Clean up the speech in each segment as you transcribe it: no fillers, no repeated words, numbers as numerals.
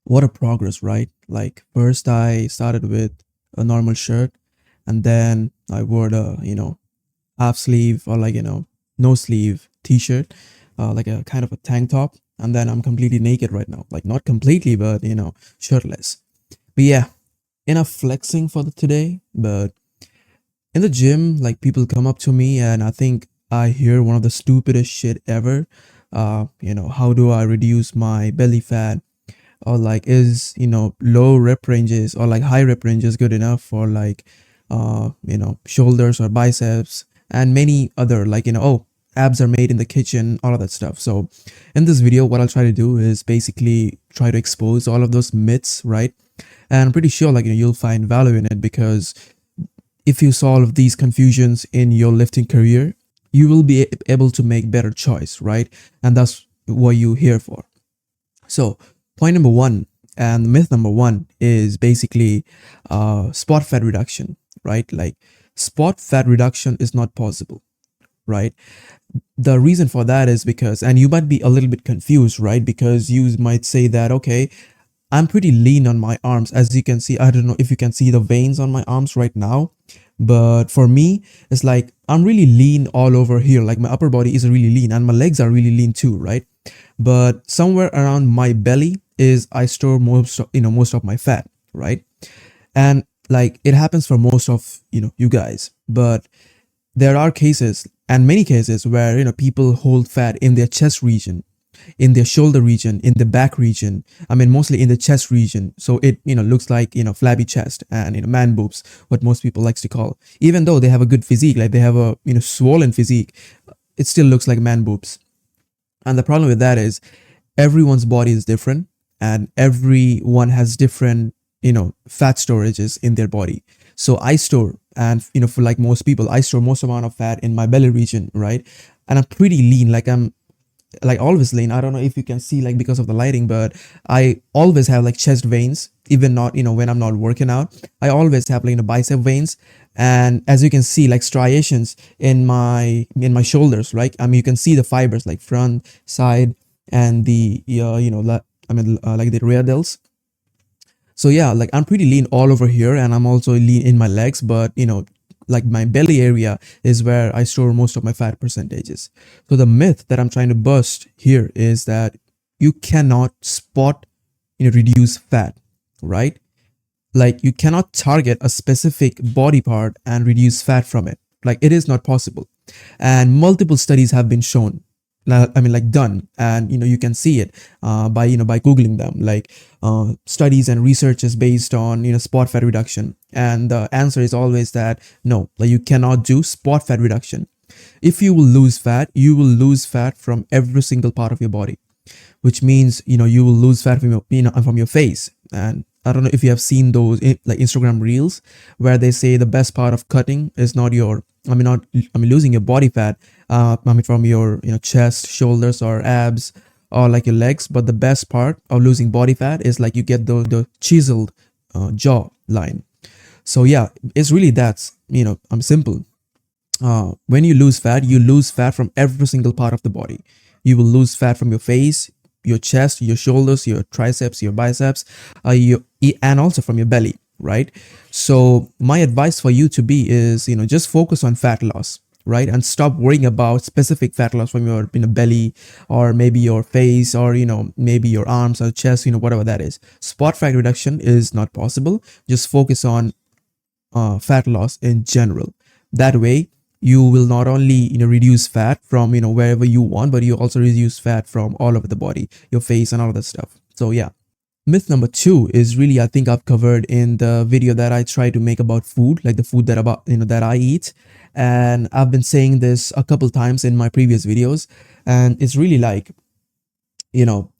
what a progress, right? Like first I started with a normal shirt, and then I wore the, half sleeve or like, no sleeve t-shirt, like a kind of a tank top. And then I'm completely naked right now. Like not completely, but shirtless. But yeah, enough flexing for today. But in the gym, like people come up to me and I think I hear one of the stupidest shit ever. How do I reduce my belly fat? Or like is low rep ranges or like high rep ranges good enough for like shoulders or biceps and many other like oh, abs are made in the kitchen, all of that stuff. So in this video what I'll try to do is basically try to expose all of those myths, right? And I'm pretty sure like you'll find value in it, because if you solve these confusions in your lifting career, you will be able to make better choice, right? And that's what you're here for. So, point number one and myth number one is basically spot fat reduction, right? Like, spot fat reduction is not possible, right? The reason for that is because, and you might be a little bit confused, right? Because you might say that, okay, I'm pretty lean on my arms. As you can see, I don't know if you can see the veins on my arms right now, but for me, it's like I'm really lean all over here. Like my upper body is really lean and my legs are really lean too, right? But somewhere around my belly is I store most of my fat, right? And like it happens for most of you guys, but there are cases and many cases where people hold fat in their chest region, in their shoulder region, in the back region. I mean, mostly in the chest region. So it, looks like, flabby chest and, man boobs, what most people likes to call. Even though they have a good physique, like they have a, swollen physique, it still looks like man boobs. And the problem with that is everyone's body is different and everyone has different, fat storages in their body. So I store, and, for like most people, I store most amount of fat in my belly region, right? And I'm pretty lean, like I'm like always lean. I don't know if you can see like because of the lighting, but I always have like chest veins, even not when I'm not working out. I always have like bicep veins, and as you can see like striations in my shoulders, right? I mean, you can see the fibers like front, side, and the like the rear delts. So yeah, like I'm pretty lean all over here, and I'm also lean in my legs, but like my belly area is where I store most of my fat percentages. So the myth that I'm trying to bust here is that you cannot spot, reduce fat, right? Like you cannot target a specific body part and reduce fat from it. Like it is not possible. And multiple studies have been shown, I mean, like done, and you can see it by googling them, like studies and researches based on spot fat reduction, and the answer is always that no, like you cannot do spot fat reduction. If you will lose fat, you will lose fat from every single part of your body, which means you will lose fat from your from your face. And I don't know if you have seen those like Instagram reels where they say the best part of cutting is not your, I mean losing your body fat, I mean from your chest, shoulders, or abs, or like your legs, but the best part of losing body fat is like you get the chiseled jaw line. So yeah, it's really that's I'm simple. When you lose fat from every single part of the body. You will lose fat from your face, your chest, your shoulders, your triceps, your biceps, and also from your belly, right? So my advice for you to be is, just focus on fat loss, right? And stop worrying about specific fat loss from your belly, or maybe your face, or maybe your arms or chest, whatever that is. Spot fat reduction is not possible. Just focus on fat loss in general. That way you will not only reduce fat from wherever you want, but you also reduce fat from all over the body, your face and all of that stuff. So yeah, myth number two is really, I think I've covered in the video that I try to make about food, like the food that about that I eat. And I've been saying this a couple times in my previous videos, and it's really like, you know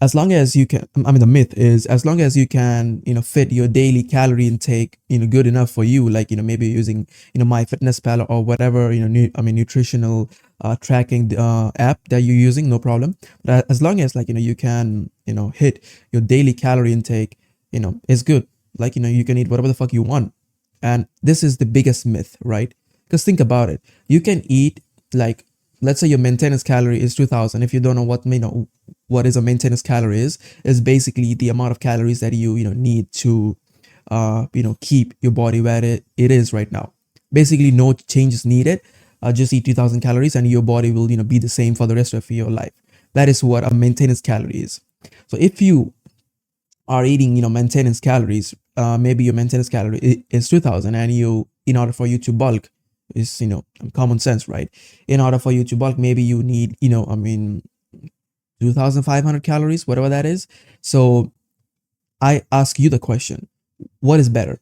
as long as you can, I mean, the myth is as long as you can fit your daily calorie intake good enough for you, like maybe using my fitness pal or whatever nutritional tracking app that you're using, no problem. But as long as like you can hit your daily calorie intake, it's good. Like you can eat whatever the fuck you want. And this is the biggest myth, right? Because think about it, you can eat like let's say your maintenance calorie is 2000. If you don't know what what is a maintenance calorie is basically the amount of calories that you need to keep your body where it is right now. Basically no changes needed. Just eat 2000 calories and your body will be the same for the rest of your life. That is what a maintenance calorie is. So if you are eating maintenance calories, maybe your maintenance calorie is 2000, and in order for you to bulk, is common sense, right? In order for you to bulk, maybe you need 2500 calories, whatever that is. So I ask you the question, what is better,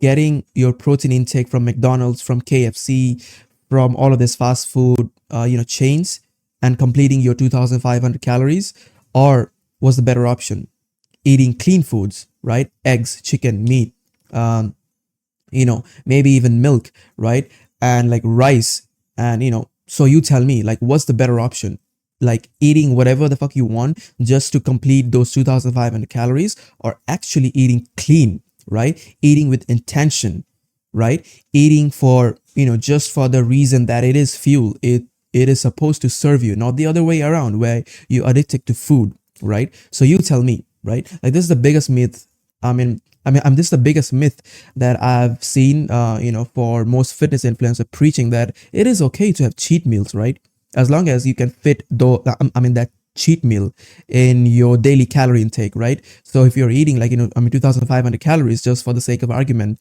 getting your protein intake from McDonald's, from KFC, from all of this fast food chains, and completing your 2500 calories? Or was the better option eating clean foods, right? Eggs, chicken, meat, um, maybe even milk, right? And like rice. And so you tell me, like, what's the better option? Like eating whatever the fuck you want just to complete those 2500 calories, or actually eating clean, right? Eating with intention, right? Eating for just for the reason that it is fuel. It is supposed to serve you, not the other way around where you're addicted to food, right? So you tell me, right? Like, this is the biggest myth. This is the biggest myth that I've seen, for most fitness influencer preaching, that it is okay to have cheat meals, right? As long as you can fit that cheat meal in your daily calorie intake, right? So if you're eating like 2500 calories, just for the sake of argument,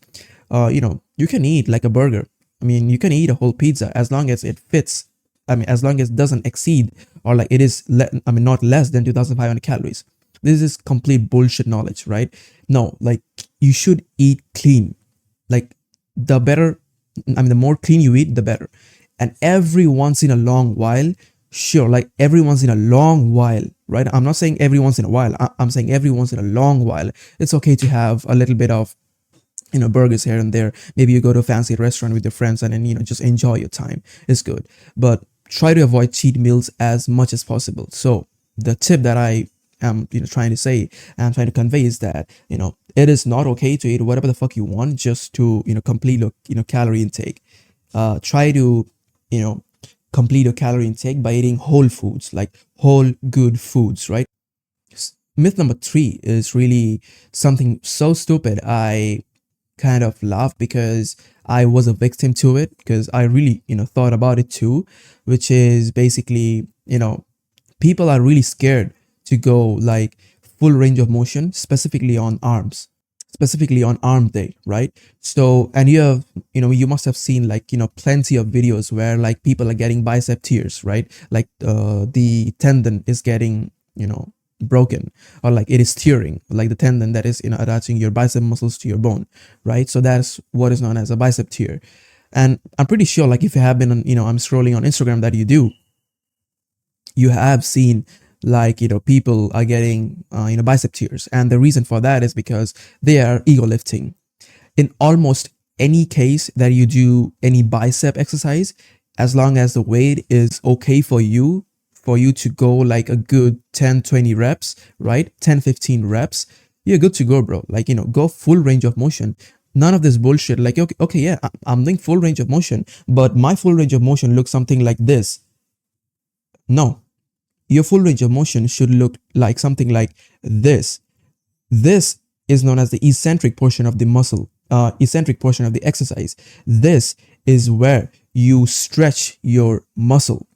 you can eat like a burger. You can eat a whole pizza as long as it fits. As long as it doesn't exceed, or like it is not less than 2500 calories. This is complete bullshit knowledge, right? No, like, you should eat clean. Like, the better, the more clean you eat, the better. And every once in a long while, sure, like every once in a long while, right? I'm not saying every once in a while. I'm saying every once in a long while, it's okay to have a little bit of burgers here and there. Maybe you go to a fancy restaurant with your friends and then just enjoy your time. It's good, but try to avoid cheat meals as much as possible. So the tip that I am trying to say and trying to convey is that it is not okay to eat whatever the fuck you want just to complete your calorie intake. Try to complete your calorie intake by eating whole foods, like whole good foods, right? Myth number 3 is really something so stupid. I kind of laugh because I was a victim to it, because I really thought about it too, which is basically people are really scared to go like full range of motion, specifically on arms, specifically on arm day, right? So, and you must have seen like plenty of videos where like people are getting bicep tears, right? Like the tendon is getting broken, or like it is tearing, like the tendon that is attaching your bicep muscles to your bone, right? So that's what is known as a bicep tear. And I'm pretty sure, like, if you have been on I'm scrolling on Instagram, that you have seen like people are getting bicep tears. And the reason for that is because they are ego lifting. In almost any case that you do any bicep exercise, as long as the weight is okay for you to go like a good 10-20 reps, right? 10-15 reps, you're good to go, bro. Like go full range of motion. None of this bullshit like, okay, yeah, I'm doing full range of motion, but my full range of motion looks something like this. No, your full range of motion should look like something like this. This is known as the eccentric portion of the muscle, eccentric portion of the exercise. This is where you stretch your muscle,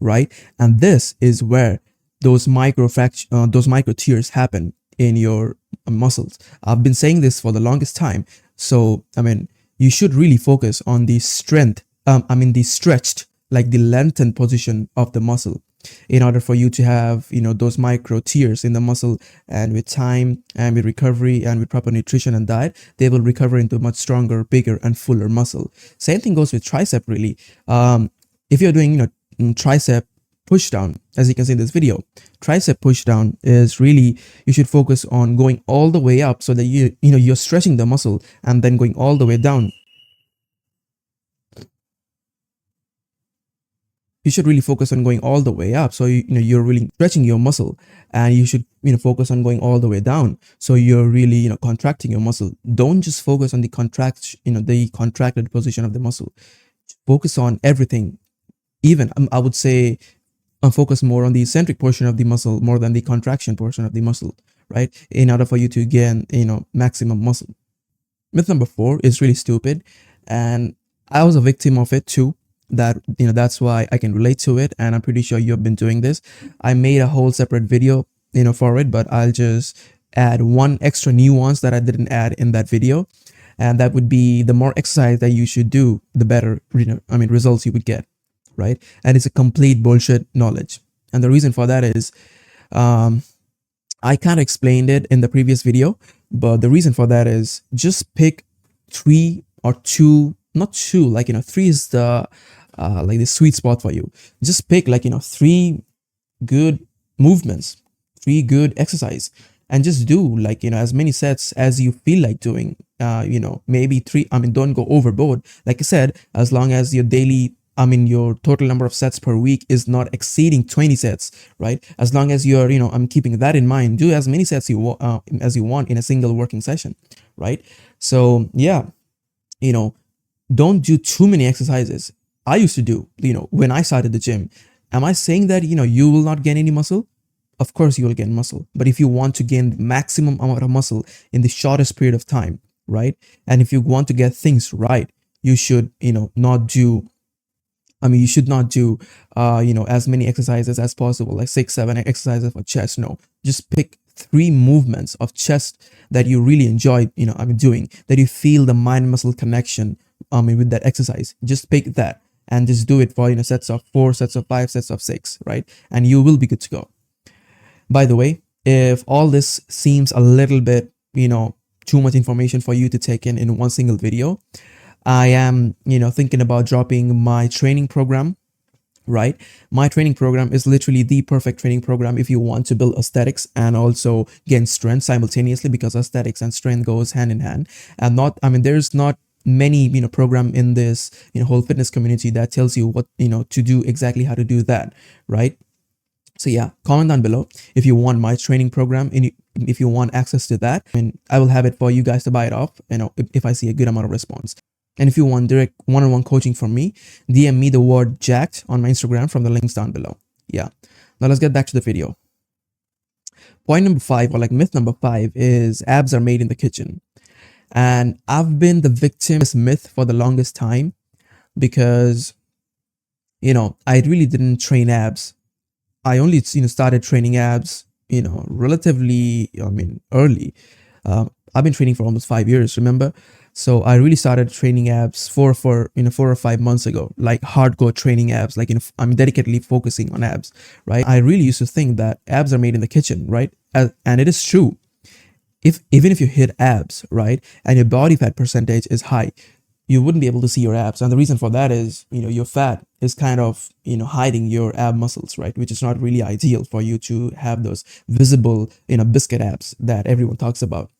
right? And this is where those micro tears happen in your muscles. I've been saying this for the longest time. So, you should really focus on the strength, the stretched, like the lengthened position of the muscle, in order for you to have those micro tears in the muscle. And with time, and with recovery, and with proper nutrition and diet, they will recover into much stronger, bigger, and fuller muscle. Same thing goes with tricep, really. If you're doing tricep push down, as you can see in this video, tricep push down is really, you should focus on going all the way up, so that you're stretching the muscle, and then going all the way down. You should really focus on going all the way up, so you're really stretching your muscle. And you should focus on going all the way down, so you're really contracting your muscle. Don't just focus on the contracted position of the muscle. Focus on everything even I would say focus more on the eccentric portion of the muscle more than the contraction portion of the muscle, right? In order for you to gain, maximum muscle. Myth number 4 is really stupid, and I was a victim of it too. That's why I can relate to it, and I'm pretty sure you've been doing this. I made a whole separate video, for it, but I'll just add one extra nuance that I didn't add in that video, and that would be the more exercise that you should do, the better, results you would get, right? And it's a complete bullshit knowledge, and the reason for that is, um, I kind of explained it in the previous video, but the reason for that is just pick 3 or 2, not 2, three is the like the sweet spot for you. Just pick 3 good movements, 3 good exercise, and just do as many sets as you feel like doing. Maybe 3. Don't go overboard. Like I said, as long as your your total number of sets per week is not exceeding 20 sets, right? As long as you're, I'm keeping that in mind, do as many sets as you want in a single working session, right? So yeah, don't do too many exercises. I used to do, when I started the gym. Am I saying that, you will not gain any muscle? Of course you will gain muscle. But if you want to gain the maximum amount of muscle in the shortest period of time, right? And if you want to get things right, you should, not do you should not do, as many exercises as possible, like 6, 7 exercises for chest. No, just pick 3 movements of chest that you really enjoy, doing, that you feel the mind muscle connection, with that exercise. Just pick that and just do it for, sets of 4, sets of 5, sets of 6, right? And you will be good to go. By the way, if all this seems a little bit, too much information for you to take in one single video, I am, thinking about dropping my training program, right? My training program is literally the perfect training program if you want to build aesthetics and also gain strength simultaneously, because aesthetics and strength goes hand in hand. And there's not many, program in this, whole fitness community that tells you what, to do, exactly how to do that, right? So yeah, comment down below if you want my training program and if you want access to that, and I will have it for you guys to buy it off, if I see a good amount of response. And if you want direct one-on-one coaching from me, DM me the word jacked on my Instagram from the links down below. Yeah. Now let's get back to the video. Point number 5, or myth number 5, is abs are made in the kitchen. And I've been the victim of this myth for the longest time because, I really didn't train abs. I only, started training abs, relatively, early. I've been training for almost 5 years, remember? So I really started training abs 4 or 5 months ago, like hardcore training abs, I'm dedicatedly focusing on abs, right? I really used to think that abs are made in the kitchen, right? And it is true. Even if you hit abs, right, and your body fat percentage is high, you wouldn't be able to see your abs. And the reason for that is, your fat is kind of, hiding your ab muscles, right? Which is not really ideal for you to have those visible, biscuit abs that everyone talks about.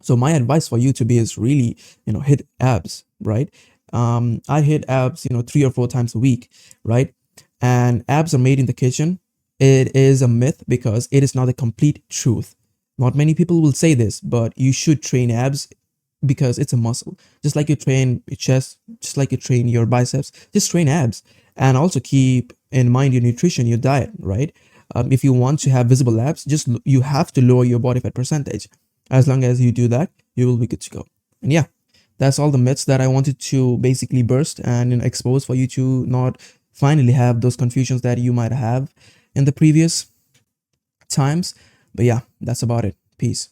So my advice for you to be is really, hit abs, right? I hit abs, 3 or 4 times a week, right? And abs are made in the kitchen. It is a myth because it is not the complete truth. Not many people will say this, but you should train abs because it's a muscle. Just like you train your chest, just like you train your biceps, just train abs. And also keep in mind your nutrition, your diet, right? If you want to have visible abs, you have to lower your body fat percentage. As long as you do that, you will be good to go. And yeah, that's all the myths that I wanted to basically burst and expose for you to not finally have those confusions that you might have in the previous times. But yeah, that's about it. Peace.